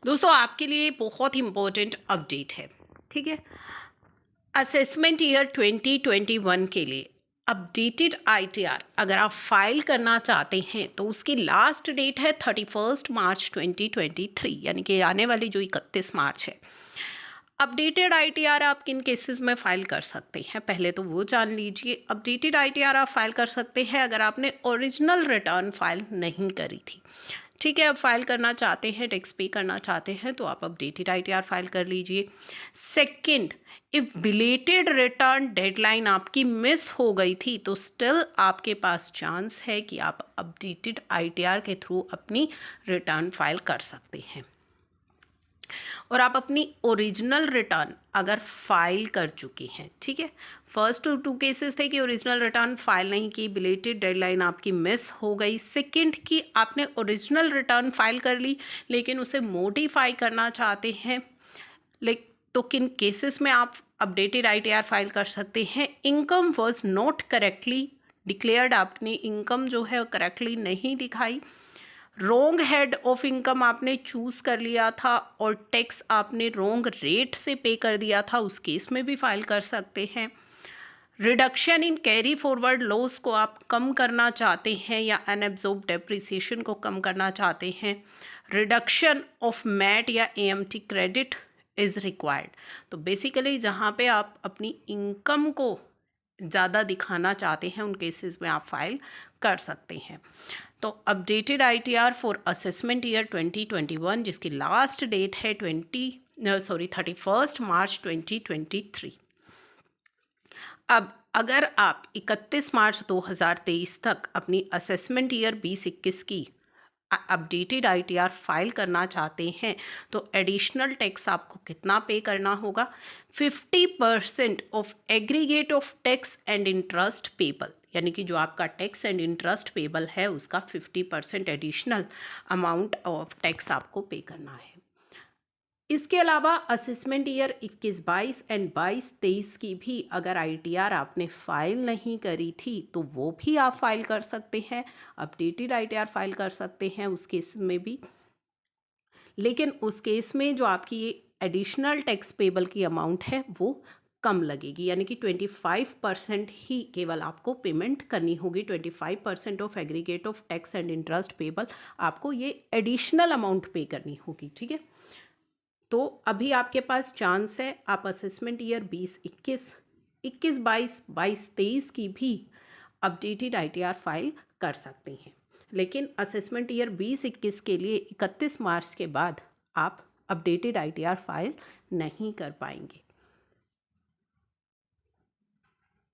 दोस्तों आपके लिए बहुत इम्पोर्टेंट अपडेट है। ठीक है, असेसमेंट ईयर 2021 के लिए अपडेटेड आईटीआर अगर आप फाइल करना चाहते हैं तो उसकी लास्ट डेट है 31 मार्च 2023, यानी कि आने वाली जो 31 मार्च है। अपडेटेड आईटीआर आप किन केसेस में फाइल कर सकते हैं, पहले तो वो जान लीजिए। अपडेटेड आईटीआर आप फाइल कर सकते हैं अगर आपने ओरिजिनल रिटर्न फाइल नहीं करी थी। ठीक है, अब फाइल करना चाहते हैं, टैक्स पे करना चाहते हैं तो आप अपडेटेड आईटीआर फाइल कर लीजिए। Second, if belated return deadline आपकी मिस हो गई थी तो स्टिल आपके पास चांस है कि आप अपडेटेड आईटीआर के थ्रू अपनी रिटर्न फाइल कर सकते हैं। और आप अपनी ओरिजिनल रिटर्न अगर फाइल कर चुकी हैं, ठीक है, फर्स्ट टू केसेस थे कि ओरिजिनल रिटर्न फाइल नहीं की, बिलेटेड डेडलाइन आपकी मिस हो गई। सेकंड कि आपने ओरिजिनल रिटर्न फाइल कर ली लेकिन उसे मॉडिफाई करना चाहते हैं, तो किन केसेस में आप अपडेटेड आईटीआर फाइल कर सकते हैं। Income was not correctly declared, आपने इनकम जो है करेक्टली नहीं दिखाई। रोंग हेड ऑफ इनकम आपने चूज़ कर लिया था और टैक्स आपने रोंग रेट से पे कर दिया था, उस केस में भी फाइल कर सकते हैं। Reduction in carry forward loss को आप कम करना चाहते हैं या अनएब्जॉर्ब डेप्रिसिएशन को कम करना चाहते हैं। रिडक्शन ऑफ मैट या एएमटी क्रेडिट इज़ रिक्वायर्ड। तो बेसिकली जहाँ पे आप अपनी इनकम को ज़्यादा दिखाना चाहते हैं उन केसेस में आप फाइल कर सकते हैं। तो updated ITR for assessment year 2021 जिसकी लास्ट डेट है 31 मार्च 2023। अब अगर आप 31 मार्च 2023 तक अपनी असेसमेंट ईयर 2021 की अपडेटेड आईटीआर फाइल करना चाहते हैं तो एडिशनल टैक्स आपको कितना पे करना होगा। 50% of aggregate of tax and interest payable, यानी कि जो आपका टैक्स एंड इंटरेस्ट पेबल है उसका 50% एडिशनल अमाउंट ऑफ टैक्स आपको पे करना है। इसके अलावा असेसमेंट ईयर 21-22 एंड 22-23 की भी अगर आईटीआर आपने फाइल नहीं करी थी तो वो भी आप फाइल कर सकते हैं, अपडेटेड आईटीआर फाइल कर सकते हैं उस केस में भी। लेकिन उस केस में जो आपकी ये एडिशनल टैक्स पेबल की अमाउंट है वो कम लगेगी, यानी कि 25% ही केवल आपको पेमेंट करनी होगी। 25% of aggregate of tax and interest payable आपको ये एडिशनल अमाउंट पे करनी होगी। ठीक है, तो अभी आपके पास चांस है आप असेसमेंट ईयर 20-21, 21-22, 22-23 की भी अपडेटेड आईटीआर फाइल कर सकते हैं। लेकिन असेसमेंट ईयर 20-21 के लिए 31 मार्च के बाद आप अपडेटेड आईटीआर फाइल नहीं कर पाएंगे।